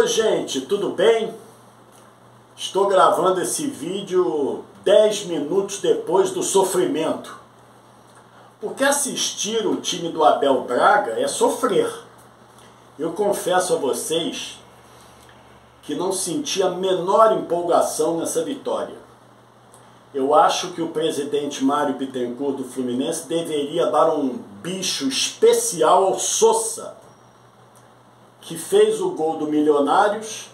Oi gente, tudo bem? Estou gravando esse vídeo 10 minutos depois do sofrimento. Porque assistir o time do Abel Braga é sofrer. Eu confesso a vocês que não senti a menor empolgação nessa vitória. Eu acho que o presidente Mário Bittencourt do Fluminense deveria dar um bicho especial ao Sosa, que fez o gol do Milionários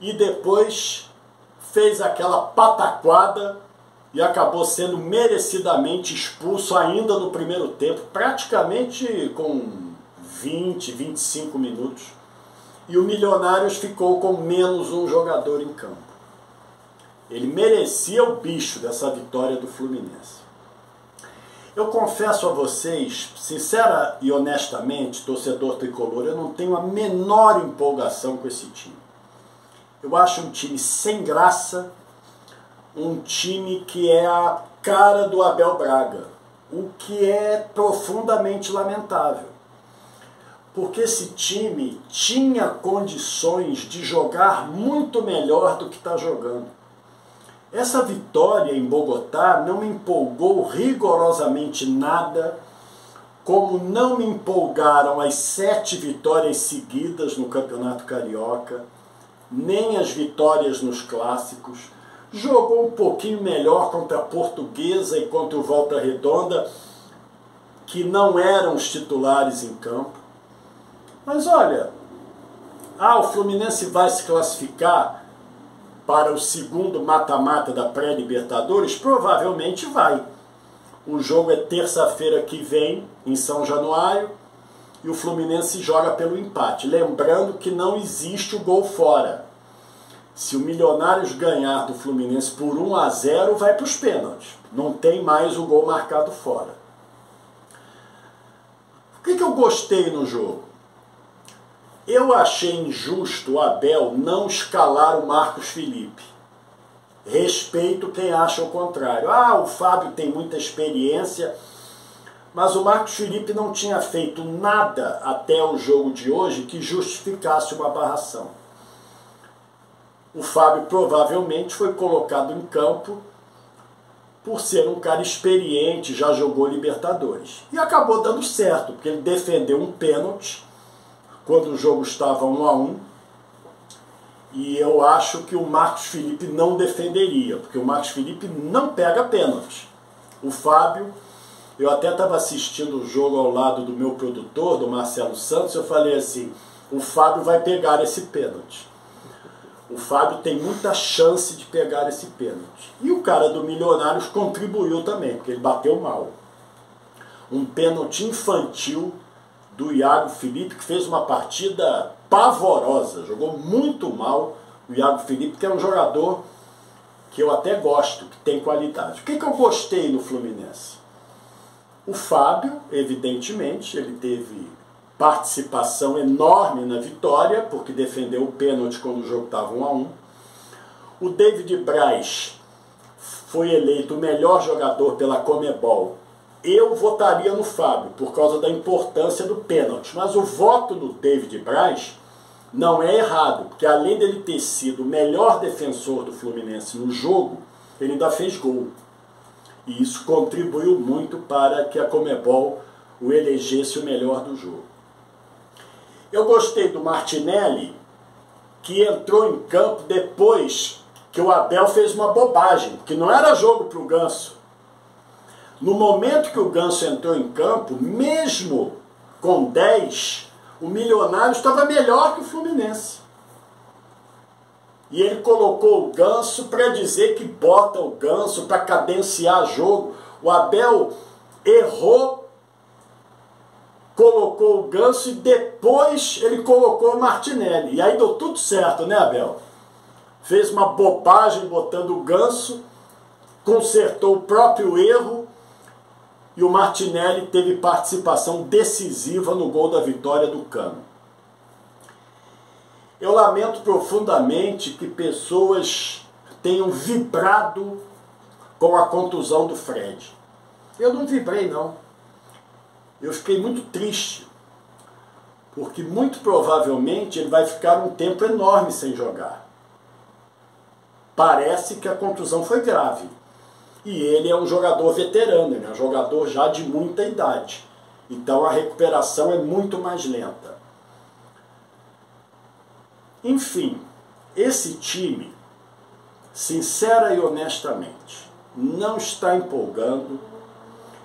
e depois fez aquela pataquada e acabou sendo merecidamente expulso ainda no primeiro tempo, praticamente com 20, 25 minutos. E o Milionários ficou com menos um jogador em campo. Ele merecia o bicho dessa vitória do Fluminense. Eu confesso a vocês, sincera e honestamente, torcedor tricolor, eu não tenho a menor empolgação com esse time. Eu acho um time sem graça, um time que é a cara do Abel Braga, o que é profundamente lamentável. Porque esse time tinha condições de jogar muito melhor do que está jogando. Essa vitória em Bogotá não me empolgou rigorosamente nada, como não me empolgaram as 7 vitórias seguidas no Campeonato Carioca, nem as vitórias nos clássicos. Jogou um pouquinho melhor contra a Portuguesa e contra o Volta Redonda, que não eram os titulares em campo. Mas olha, o Fluminense vai se classificar para o segundo mata-mata da pré-Libertadores? Provavelmente vai. O jogo é terça-feira que vem, em São Januário, e o Fluminense joga pelo empate. Lembrando que não existe o gol fora. Se o Milionários ganhar do Fluminense por 1-0, vai para os pênaltis. Não tem mais o gol marcado fora. O que eu gostei no jogo? Eu achei injusto o Abel não escalar o Marcos Felipe. Respeito quem acha o contrário. O Fábio tem muita experiência, mas o Marcos Felipe não tinha feito nada até o jogo de hoje que justificasse uma barração. O Fábio provavelmente foi colocado em campo por ser um cara experiente, já jogou Libertadores. E acabou dando certo, porque ele defendeu um pênalti quando o jogo estava 1-1, e eu acho que o Marcos Felipe não defenderia, porque o Marcos Felipe não pega pênalti. O Fábio, eu até estava assistindo o jogo ao lado do meu produtor, do Marcelo Santos, eu falei assim, o Fábio vai pegar esse pênalti. O Fábio tem muita chance de pegar esse pênalti. E o cara do Milionários contribuiu também, porque ele bateu mal. Um pênalti infantil do Iago Felipe, que fez uma partida pavorosa, jogou muito mal. O Iago Felipe, que é um jogador que eu até gosto, que tem qualidade. O que eu gostei no Fluminense? O Fábio, evidentemente, ele teve participação enorme na vitória, porque defendeu o pênalti quando o jogo estava 1-1. O David Braz foi eleito o melhor jogador pela Conmebol. Eu votaria no Fábio, por causa da importância do pênalti. Mas o voto no David Braz não é errado, porque além dele ter sido o melhor defensor do Fluminense no jogo, ele ainda fez gol. E isso contribuiu muito para que a Conmebol o elegesse o melhor do jogo. Eu gostei do Martinelli, que entrou em campo depois que o Abel fez uma bobagem, que não era jogo para o Ganso. No momento que o Ganso entrou em campo, mesmo com 10, o Milionário estava melhor que o Fluminense. E ele colocou o Ganso para dizer que bota o Ganso para cadenciar jogo. O Abel errou, colocou o Ganso e depois ele colocou o Martinelli. E aí deu tudo certo, né, Abel? Fez uma bobagem botando o Ganso, consertou o próprio erro, e o Martinelli teve participação decisiva no gol da vitória do Cano. Eu lamento profundamente que pessoas tenham vibrado com a contusão do Fred. Eu não vibrei, não. Eu fiquei muito triste, porque muito provavelmente ele vai ficar um tempo enorme sem jogar. Parece que a contusão foi grave. E ele é um jogador veterano, ele é um jogador já de muita idade. Então a recuperação é muito mais lenta. Enfim, esse time, sincera e honestamente, não está empolgando.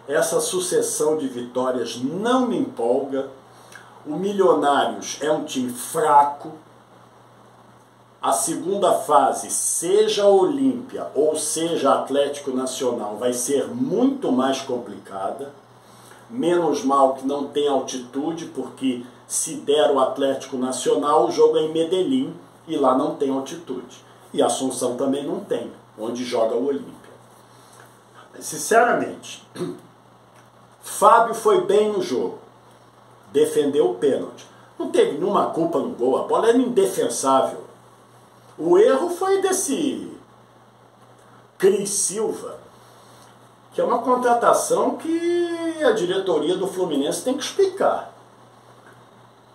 Essa sucessão de vitórias não me empolga. O Milionários é um time fraco. A segunda fase, seja Olímpia ou seja Atlético Nacional, vai ser muito mais complicada. Menos mal que não tem altitude, porque se der o Atlético Nacional, o jogo é em Medellín e lá não tem altitude. E Assunção também não tem, onde joga o Olímpia. Sinceramente, Fábio foi bem no jogo, defendeu o pênalti. Não teve nenhuma culpa no gol, a bola era indefensável. O erro foi desse Cris Silva, que é uma contratação que a diretoria do Fluminense tem que explicar.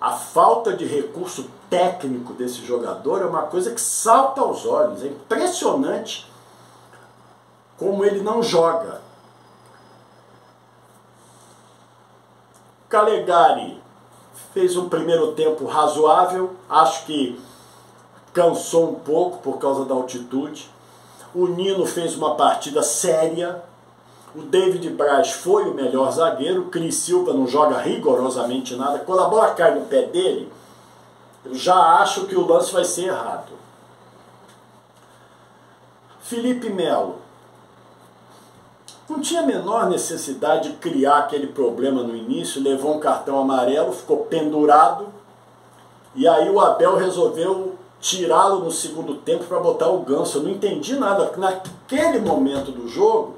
A falta de recurso técnico desse jogador é uma coisa que salta aos olhos. É impressionante como ele não joga. Calegari fez um primeiro tempo razoável, acho que cansou um pouco por causa da altitude. O Nino fez uma partida séria. O David Braz foi o melhor zagueiro. O Cris Silva não joga rigorosamente nada. Quando a bola cai no pé dele, eu já acho que o lance vai ser errado. Felipe Melo não tinha a menor necessidade de criar aquele problema no início. Levou um cartão amarelo, ficou pendurado. E aí o Abel resolveu tirá-lo no segundo tempo para botar o Ganso. Eu não entendi nada. Naquele momento do jogo,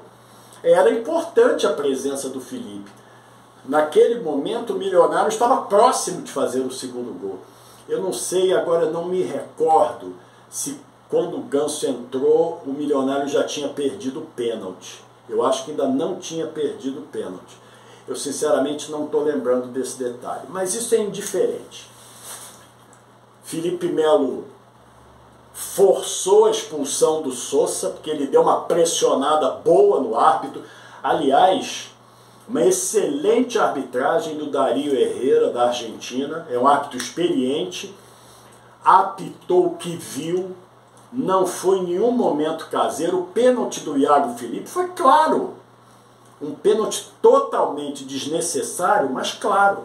era importante a presença do Felipe. Naquele momento, o Milionário estava próximo de fazer o segundo gol. Eu não sei, agora não me recordo se quando o Ganso entrou, o Milionário já tinha perdido o pênalti. Eu acho que ainda não tinha perdido o pênalti. Eu sinceramente não estou lembrando desse detalhe. Mas isso é indiferente. Felipe Melo forçou a expulsão do Sousa, porque ele deu uma pressionada boa no árbitro. Aliás, uma excelente arbitragem do Darío Herrera, da Argentina. É um árbitro experiente, apitou o que viu, não foi em nenhum momento caseiro. O pênalti do Iago Felipe foi claro. Um pênalti totalmente desnecessário, mas claro.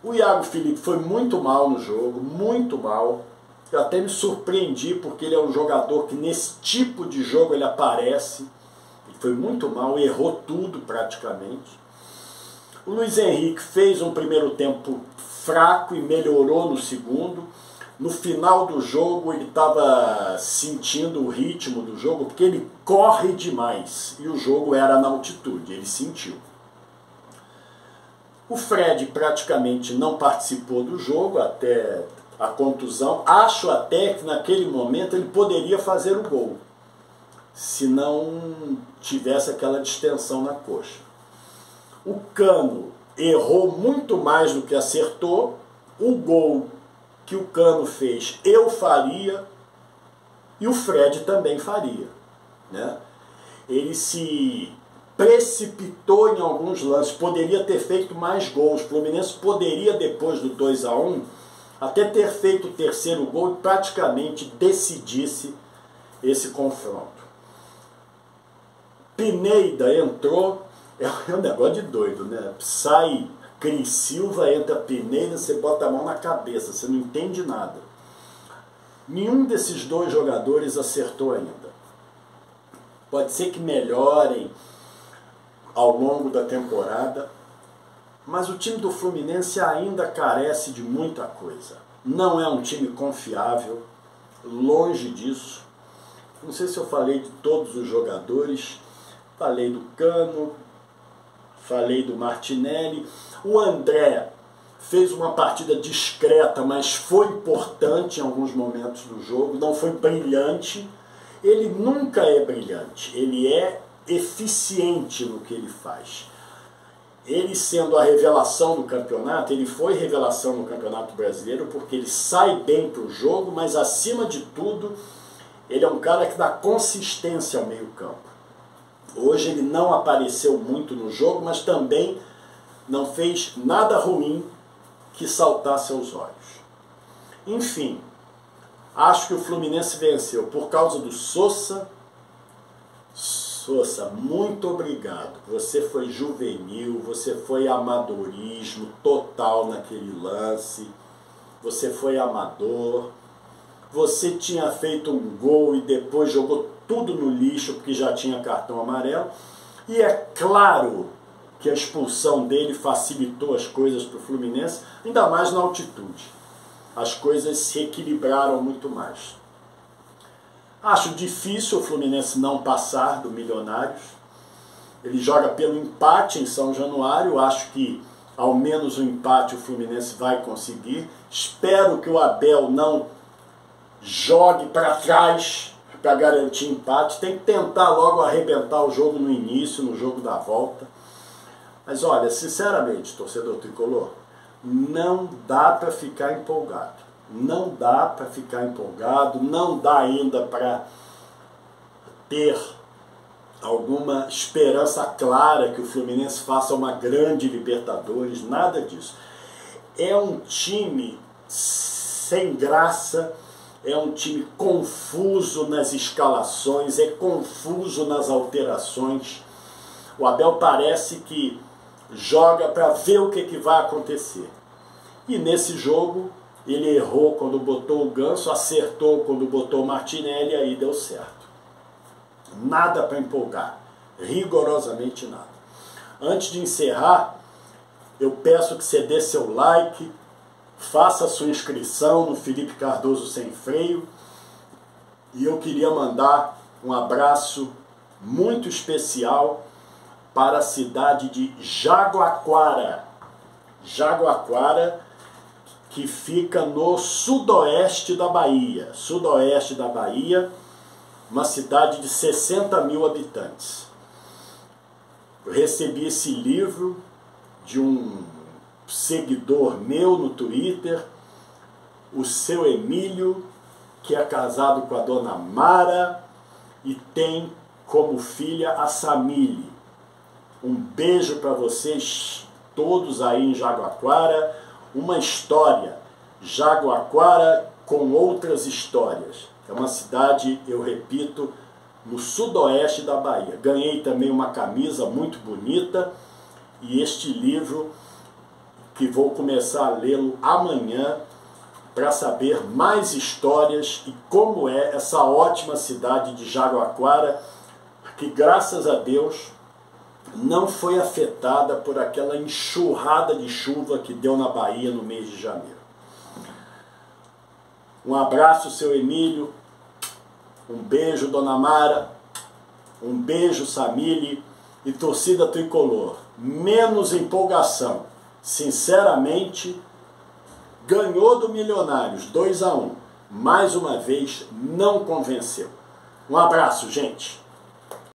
O Iago Felipe foi muito mal no jogo, muito mal. Eu até me surpreendi, porque ele é um jogador que nesse tipo de jogo ele aparece. Ele foi muito mal, errou tudo praticamente. O Luiz Henrique fez um primeiro tempo fraco e melhorou no segundo. No final do jogo ele estava sentindo o ritmo do jogo, porque ele corre demais e o jogo era na altitude, ele sentiu. O Fred praticamente não participou do jogo até a contusão. Acho até que naquele momento ele poderia fazer o gol, se não tivesse aquela distensão na coxa. O Cano errou muito mais do que acertou. O gol que o Cano fez eu faria e o Fred também faria, né? Ele se precipitou em alguns lances, poderia ter feito mais gols. O Fluminense poderia, depois do 2-1, até ter feito o terceiro gol e praticamente decidisse esse confronto. Pineda entrou, é um negócio de doido, né? Sai Cris Silva, entra Pineda, você bota a mão na cabeça, você não entende nada. Nenhum desses dois jogadores acertou ainda. Pode ser que melhorem ao longo da temporada, mas o time do Fluminense ainda carece de muita coisa. Não é um time confiável, longe disso. Não sei se eu falei de todos os jogadores, falei do Cano, falei do Martinelli. O André fez uma partida discreta, mas foi importante em alguns momentos do jogo, não foi brilhante. Ele nunca é brilhante, ele é eficiente no que ele faz. ele sendo a revelação do campeonato, ele foi revelação no Campeonato Brasileiro porque ele sai bem para o jogo, mas acima de tudo, ele é um cara que dá consistência ao meio campo. Hoje ele não apareceu muito no jogo, mas também não fez nada ruim que saltasse aos olhos. Enfim, acho que o Fluminense venceu por causa do Sousa. Sousa, muito obrigado. Você foi juvenil, você foi amadorismo total naquele lance. Você foi amador. Você tinha feito um gol e depois jogou tudo no lixo porque já tinha cartão amarelo. E é claro que a expulsão dele facilitou as coisas para o Fluminense, ainda mais na altitude. As coisas se equilibraram muito mais. Acho difícil o Fluminense não passar do Milionários. Ele joga pelo empate em São Januário. Acho que ao menos o empate o Fluminense vai conseguir. Espero que o Abel não jogue para trás para garantir empate. Tem que tentar logo arrebentar o jogo no início, no jogo da volta. Mas olha, sinceramente, torcedor tricolor, não dá para ficar empolgado. Não dá para ficar empolgado, não dá ainda para ter alguma esperança clara que o Fluminense faça uma grande Libertadores, nada disso. É um time sem graça, é um time confuso nas escalações, é confuso nas alterações. O Abel parece que joga para ver o que vai acontecer. E nesse jogo ele errou quando botou o Ganso, acertou quando botou o Martinelli, e aí deu certo. Nada para empolgar, rigorosamente nada. Antes de encerrar, eu peço que você dê seu like, faça sua inscrição no Felipe Cardoso Sem Freio, e eu queria mandar um abraço muito especial para a cidade de Jaguaquara. Jaguaquara, que fica no sudoeste da Bahia. Sudoeste da Bahia, uma cidade de 60 mil habitantes. Eu recebi esse livro de um seguidor meu no Twitter, o seu Emílio, que é casado com a dona Mara e tem como filha a Samile. Um beijo para vocês todos aí em Jaguaquara. Uma história, Jaguaquara com outras histórias. É uma cidade, eu repito, no sudoeste da Bahia. Ganhei também uma camisa muito bonita e este livro que vou começar a lê-lo amanhã para saber mais histórias e como é essa ótima cidade de Jaguaquara, que graças a Deus não foi afetada por aquela enxurrada de chuva que deu na Bahia no mês de janeiro. Um abraço, seu Emílio, um beijo, dona Mara, um beijo, Samile, e torcida tricolor. Menos empolgação. Sinceramente, ganhou do Milionários 2-1. Mais uma vez, não convenceu. Um abraço, gente.